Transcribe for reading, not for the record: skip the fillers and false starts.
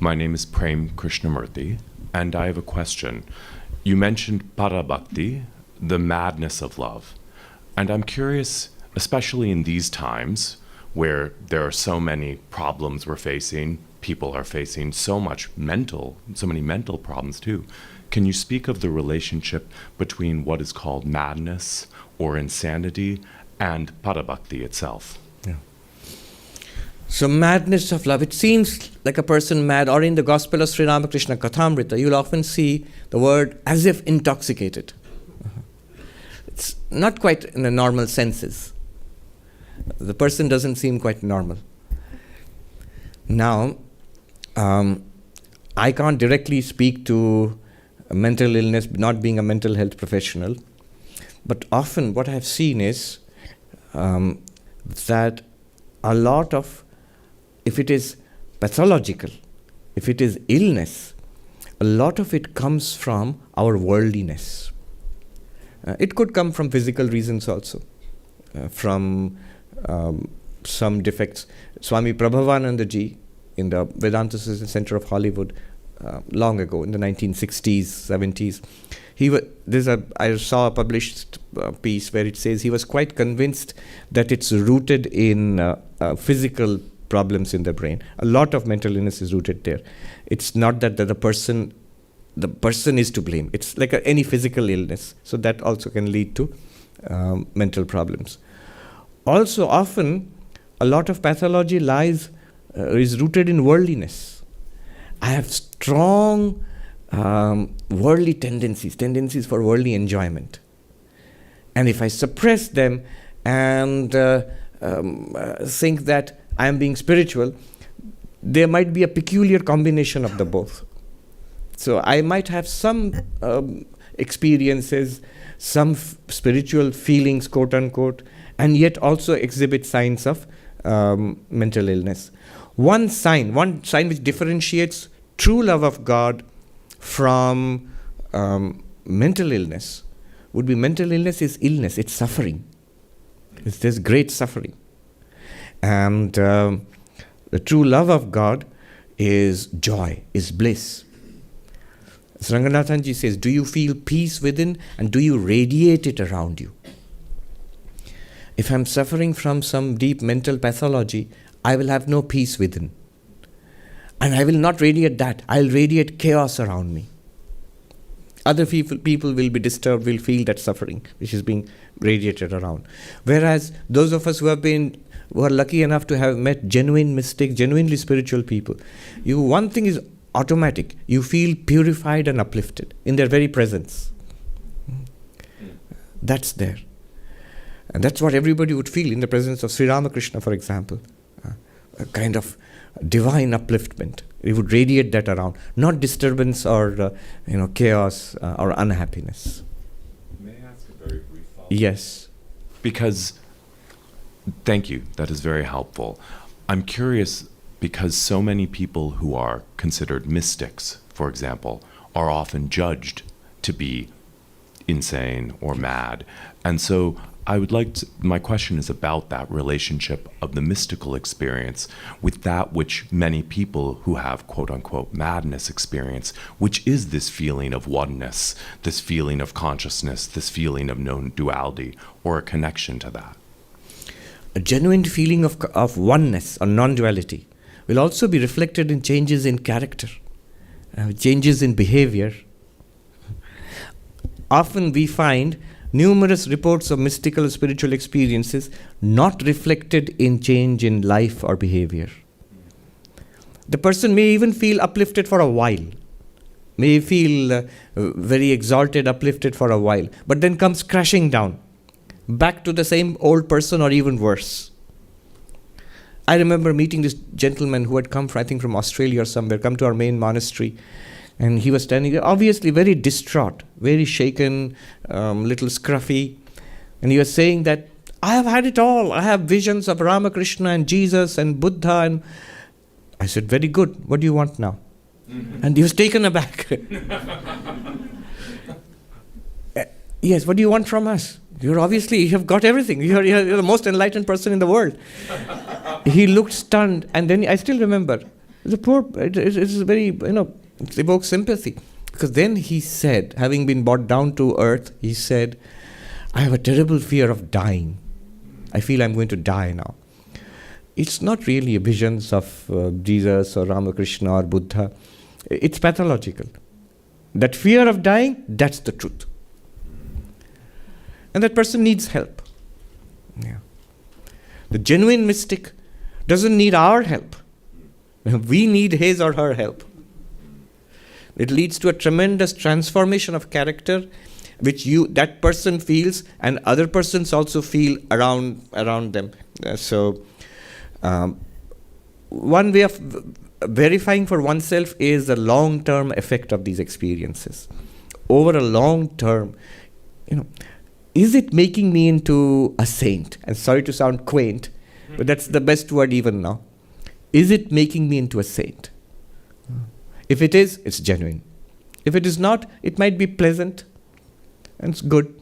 My name is Prem Krishnamurthy, and I have a question. You mentioned Parabhakti, the madness of love. And I'm curious, especially in these times where there are so many problems we're facing, people are facing so many mental problems too. Can you speak of the relationship between what is called madness or insanity and Parabhakti itself? Yeah. So madness of love, it seems like a person mad, or in the Gospel of Sri Ramakrishna Kathamrita, you'll often see the word as if intoxicated. It's not quite in the normal senses. The person doesn't seem quite normal. Now, I can't directly speak to a mental illness, not being a mental health professional, but often what I've seen is that a lot of, if it is pathological, if it is illness, a lot of it comes from our worldliness. It could come from physical reasons also, from some defects. Swami Prabhavananda ji in the Vedanta Center of Hollywood long ago, in the 1960s, 70s, I saw a published piece where it says he was quite convinced that it's rooted in physical problems in the brain. A lot of mental illness is rooted there. It's not that the person is to blame. It's like any physical illness. So that also can lead to mental problems. Also, often, a lot of pathology is rooted in worldliness. I have strong worldly tendencies for worldly enjoyment. And if I suppress them and think that I am being spiritual, there might be a peculiar combination of the both. So I might have some experiences, some spiritual feelings, quote unquote, and yet also exhibit signs of mental illness. One sign which differentiates true love of God from mental illness would be mental illness is illness, it's suffering. There's great suffering. And the true love of God is joy, is bliss. Ranganathanji says, do you feel peace within and do you radiate it around you? If I'm suffering from some deep mental pathology, I will have no peace within. And I will not radiate that. I'll radiate chaos around me. Other people will be disturbed, will feel that suffering which is being radiated around. Whereas those of us who are lucky enough to have met genuine mystics, genuinely spiritual people, one thing is automatic. You feel purified and uplifted in their very presence. That's there. And that's what everybody would feel in the presence of Sri Ramakrishna, for example. A kind of divine upliftment. We would radiate that around. Not disturbance or chaos or unhappiness. May I ask a very brief follow-up? Yes. Thank you. That is very helpful. I'm curious because so many people who are considered mystics, for example, are often judged to be insane or mad. And so my question is about that relationship of the mystical experience with that which many people who have quote unquote madness experience, which is this feeling of oneness, this feeling of consciousness, this feeling of non-duality, or a connection to that. A genuine feeling of oneness or non-duality will also be reflected in changes in character, changes in behavior. Often we find numerous reports of mystical spiritual experiences not reflected in change in life or behavior. The person may even feel uplifted for a while, may feel very exalted, uplifted for a while, but then comes crashing down, back to the same old person or even worse. I remember meeting this gentleman who had come from Australia or somewhere, come to our main monastery. And he was standing there, obviously very distraught, very shaken, little scruffy. And he was saying that, I have had it all. I have visions of Ramakrishna and Jesus and Buddha. And I said, very good. What do you want now? Mm-hmm. And he was taken aback. Yes, what do you want from us? You have got everything. You're the most enlightened person in the world. He looked stunned. And then I still remember, It's very, it evokes sympathy. Because then he said, having been brought down to earth, he said, I have a terrible fear of dying. I feel I'm going to die now. It's not really visions of Jesus or Ramakrishna or Buddha. It's pathological. That fear of dying, that's the truth. And that person needs help. Yeah. The genuine mystic doesn't need our help. We need his or her help. It leads to a tremendous transformation of character, which that person feels, and other persons also feel around them. One way of verifying for oneself is the long-term effect of these experiences. Over a long term, is it making me into a saint? And sorry to sound quaint, but that's the best word even now. Is it making me into a saint? If it is, it's genuine. If it is not, it might be pleasant and it's good.